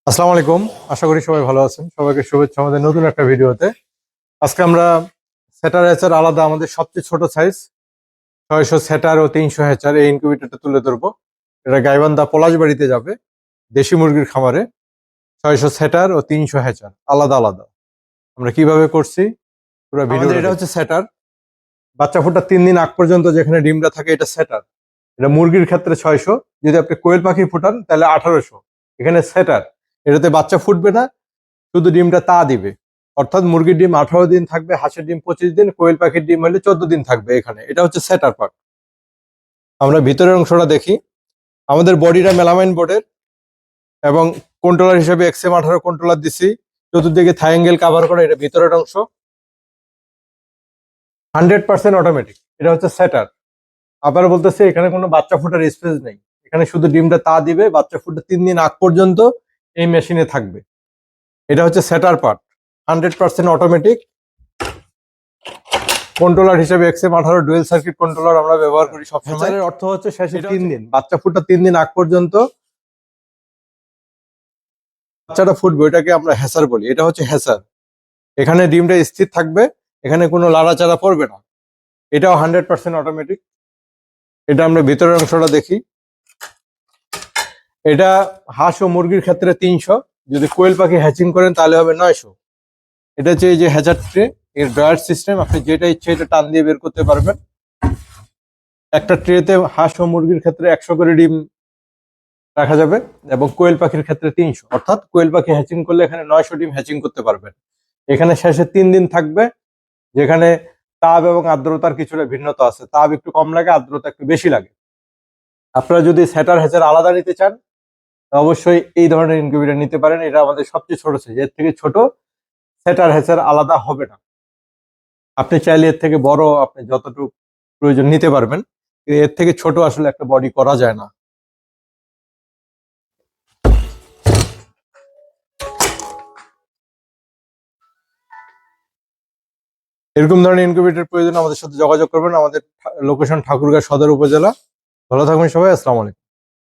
আসসালামু আলাইকুম। আশা করি সবাই ভালো আছেন। সবাইকে শুভেচ্ছা আমাদের নতুন একটা ভিডিওতে। আজকে আমরা সেটার হ্যাচার আলাদা আমাদের সবচেয়ে ছোট সাইজ 600 সেটার ও 300 হ্যাচার এই ইনকিউবেটরটা তুলে ধরবো। এটা গাইবান্ধা পলাশবাড়িতে যাবে, দেশি মুরগির খামারে। 600 সেটার ও 300 হ্যাচার আলাদা আলাদা আমরা কিভাবে করছি পুরো ভিডিও। এটা হচ্ছে সেটার, বাচ্চা ফোটার 3 দিন আগ পর্যন্ত যেখানে ডিমটা থাকে এটা সেটার। এটা মুরগির ক্ষেত্রে 600, যদি আপনি কোয়েল পাখি ফুটান তাহলে 1800। এখানে সেটার, এটাতে বাচ্চা ফুটবে না, শুধু ডিমটা তা দিবে। অর্থাৎ মুরগির ডিম 18 দিন থাকবে, হাঁসের ডিম 25 দিন, কোয়েল পাখির ডিম হলে 14 দিন থাকবে। এখানে এটা হচ্ছে সেটার পার্ট। আমরা ভিতরের অংশটা দেখি। আমাদের বডিটা মেলামাইন বোর্ডের এবং কন্ট্রোলার হিসেবে এক্সএম 18 কন্ট্রোলার দিছি। চতুর্দিকে থাই অ্যাঙ্গেল কাভার করা, এটা ভিতরের অংশ। 100% অটোমেটিক, এটা হচ্ছে সেটার। আবার বলতেছে এখানে কোনো বাচ্চা ফোটার স্পেস নেই, এখানে শুধু ডিমটা তা দিবে। বাচ্চা ফুটে 3 দিন আগ পর্যন্ত এই মেশিনে থাকবে। এটা হচ্ছে সেটার পার্ট, 100% অটোমেটিক। কন্ট্রোলার হিসেবে এক্সএম 18 ডুয়েল সার্কিট কন্ট্রোলার আমরা ব্যবহার করি সবসময়। এর অর্থ হচ্ছে শেষে 3 দিন, বাচ্চা ফুটা 3 দিন আগ পর্যন্ত বাচ্চাটা ফুটবে, ওইটাকে আমরা হ্যাসার বলি। এটা হচ্ছে হ্যাসার। এখানে ডিমটা স্থির থাকবে, এখানে কোনো লাড়াচাড়া পড়বে না। এটাও 100% অটোমেটিক। এটা আমরা ভিতরের অংশটা দেখি। এটা হাঁস ও মুরগির ক্ষেত্রে 300, যদি কোয়েল পাখি হ্যাচিং করেন তাহলে হবে 900। এটা হচ্ছে এই যে হ্যাচার ট্রে, এর ড্রয়ার সিস্টেম। আপনি যেটা ইচ্ছে এটা টান দিয়ে বের করতে পারবেন। একটা ট্রেতে হাঁস ও মুরগির ক্ষেত্রে 100 করে ডিম রাখা যাবে এবং কোয়েল পাখির ক্ষেত্রে 300। অর্থাৎ কোয়েল পাখি হ্যাচিং করলে এখানে 900 ডিম হ্যাচিং করতে পারবেন। এখানে শেষে 3 দিন থাকবে, যেখানে তাপ এবং আর্দ্রতার কিছুটা ভিন্নতা আছে। তাপ একটু কম লাগে, আর্দ্রতা একটু বেশি লাগে। আপনারা যদি সেটার হ্যাচার আলাদা নিতে চান অবশ্যই এই ধরনের ইনকিউবেটর নিতে পারেন। এটা আমাদের সবচেয়ে ছোট সাইজ, এর থেকে ছোট সেটার হ্যাচার আলাদা হবে না। আপনি চাইলে এর থেকে বড় আপনি যতটুকু প্রয়োজন নিতে পারবেন, এর থেকে ছোট আসলে একটা বডি করা যায় না। এরকম ধরনের ইনকিউবেটর প্রয়োজন আমাদের সাথে যোগাযোগ করবেন। আমাদের লোকেশন ঠাকুরগাঁও সদর উপজেলা। ভালো থাকবেন সবাই। আসসালামু আলাইকুম।